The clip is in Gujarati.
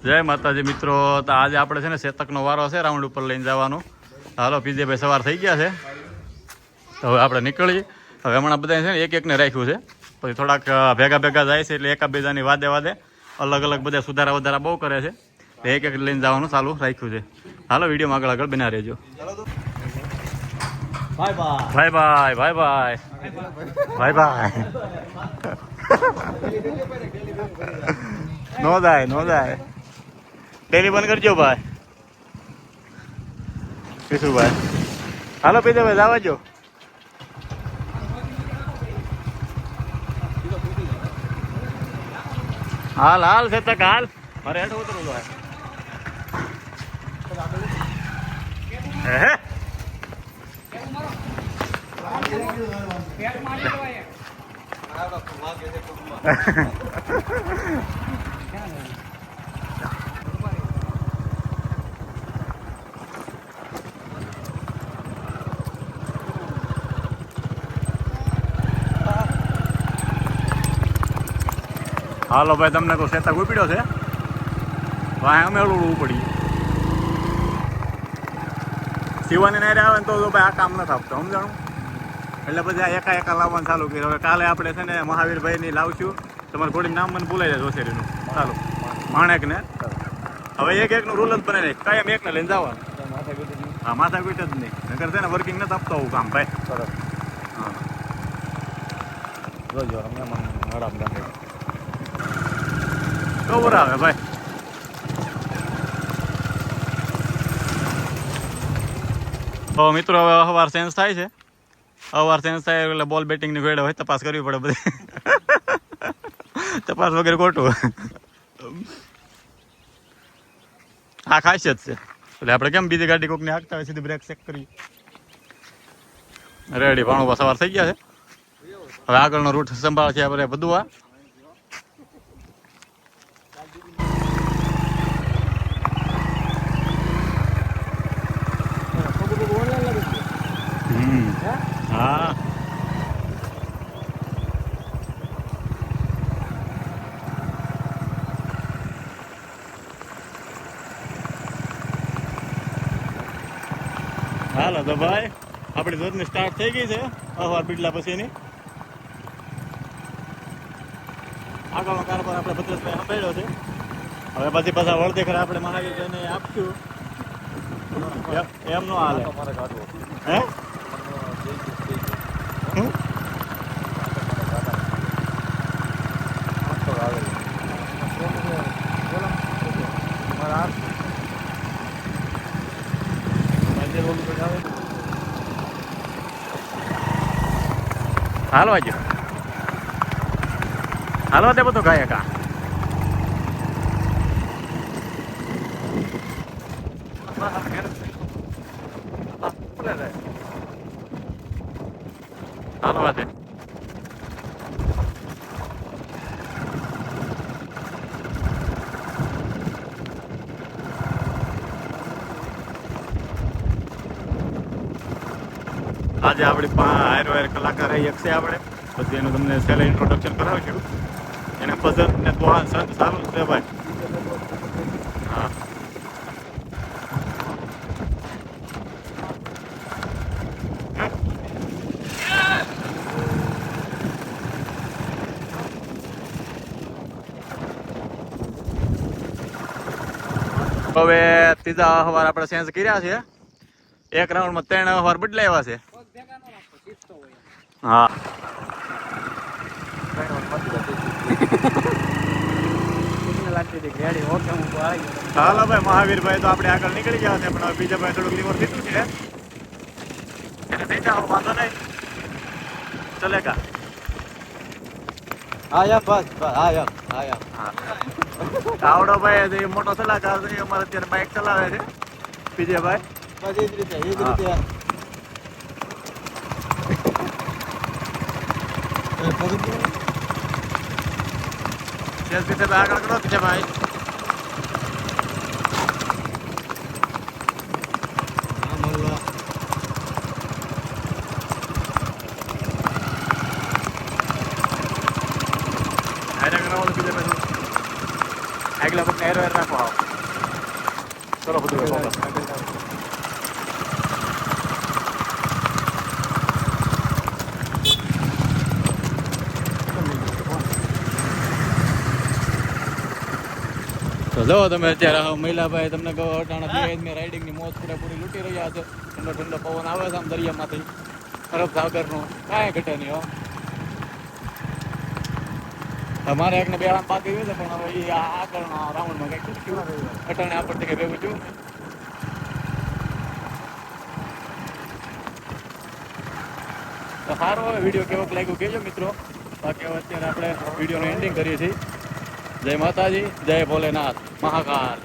જય માતાજી મિત્રો. તો આજે આપણે છે ને શેતકનો વારો છે રાઉન્ડ ઉપર લઈને જવાનો. હાલો પીજેભાઈ સવાર થઈ ગયા છે, તો હવે આપણે નીકળીએ. હવે હમણાં બધા છે ને એક એકને રાખ્યું છે, પછી થોડાક ભેગા ભેગા જાય છે એટલે એકાબીજાની વાદે વાદે અલગ અલગ બધા સુધારા વધારા બહુ કરે છે. એક એક લઈને જવાનું ચાલુ રાખ્યું છે. હાલો વિડીયોમાં આગળ આગળ બના રહેજો. Bye bye bye bye bye bye bye. નો જાય નો જાય. ટેલી બંધ કરજો ભાઈ. કિશુભાઈ હાલો પીધેભાઈ જવા જો. હાલ હાલ છે તક હાલ. મારે હેઠ ઉતરવું ભાઈ. હે હાલો ભાઈ, તમને કોઈ શેતક ઉપડ્યો છે ભાઈ, અમે ઓળવું પડીએ. શિવાની નારે આવે ને તો ભાઈ આ કામ નથી આપતો સમજાણું. એટલે પછી આ એકા એકા લાવવાનું ચાલુ કર્યું. હવે કાલે આપણે છે ને મહાવીરભાઈની લાવશું. તમારું ઘોડીનું નામ મને ભૂલાઈ જાય જોશેરીનું. ચાલો માણેક ને હવે એક એકનું રૂલ જ બનાવી કાયમ એકને લઈને જવાનું. હા માથા પીટ જ નહીં, નગર છે ને વર્કિંગ નથી આપતો આવું કામ ભાઈ. હા જોજો ખબર આવે ભાઈ. તો મિત્રો હવે અવાર ચેન્જ થાય છે. અવાર ચેન્જ થાય એટલે બોલ બેટિંગની વેળ હોય તપાસ કરવી પડે બધી. તપાસ વગેરે ખોટું. આ ખાસિયત છે. એટલે આપણે કેમ બીજી ગાડી કોકની હાંકતા હોય સીધી બ્રેક ચેક કરી. રેડી ભાણું સવાર થઈ ગયા છે. હવે આગળનો રૂટ સંભાળ છે આપણે બધું. આ હા હાલો તો ભાઈ આપણી દૂધની સ્ટાર્ટ થઈ ગઈ છે અવાર પીટલા પછીની. આગળનો કારોબાર આપણે ભદ્રેશભાઈ સંભાળ્યો છે. હવે પછી પાછા વળદેખર આપણે મહાવીરભાઈને આપશું. એમ નો હાલે હે. હાલવા જો હાલવા દે બધું ગાય કા. હાલવા દે. આજે આપણી હાયર કલાકાર એક છે આપણે, પછી એનું તમને છેલ્લે ઇન્ટ્રોડક્શન કરાવશું. એને ભજન ને દુઆ સંત સારું છે ભાઈ. હા હવે ત્રીજા અહવાર આપણે ચેન્જ કર્યા છે. એક રાઉન્ડમાં 3 અહવાર બદલાવ્યા છે. હા હાલો ભાઈ મહાવીરભાઈ તો આપણે આગળ નીકળી ગયા છે, પણ હવે બીજા ભાઈ થોડુંક લીવર થયું છે. એને થઈ જાવ વાંધો નહીં ચલેગા. આવડો ભાઈ મોટો સલાહકાર છે અમારે અત્યારે બાઇક ચલાવે છે વિજયભાઈ. બસ એ જ રીતે આગળ કરો વિજયભાઈ. આગલા પગને વેર વેર રાખો આવો ચલો બધું તો જો તમે અત્યારે મહિલાભાઈ તમને કહો અટાણા મેં રાઇડિંગની મોજ પૂરેપૂરી લૂંટી રહ્યા છે. ઠંડો ઠંડો પવન આવે છે આમ દરિયામાંથી અરબ સાગરનો કાંઈ ઘટે નહીં હો. અમારે એકને બે આમ બાકી હોય છે પણ હવે એ આગળનો રાઉન્ડમાં કંઈક થયું અટાણે આપણને કંઈ ભેગું થયું. તો સારો હવે વિડીયો કેવોક લાગ્યો કહેજો મિત્રો. બાકી હવે અત્યારે આપણે વિડીયોનું એન્ડિંગ કરીએ છીએ. જય માતાજી, જય ભોલેનાથ, મહાકાલ.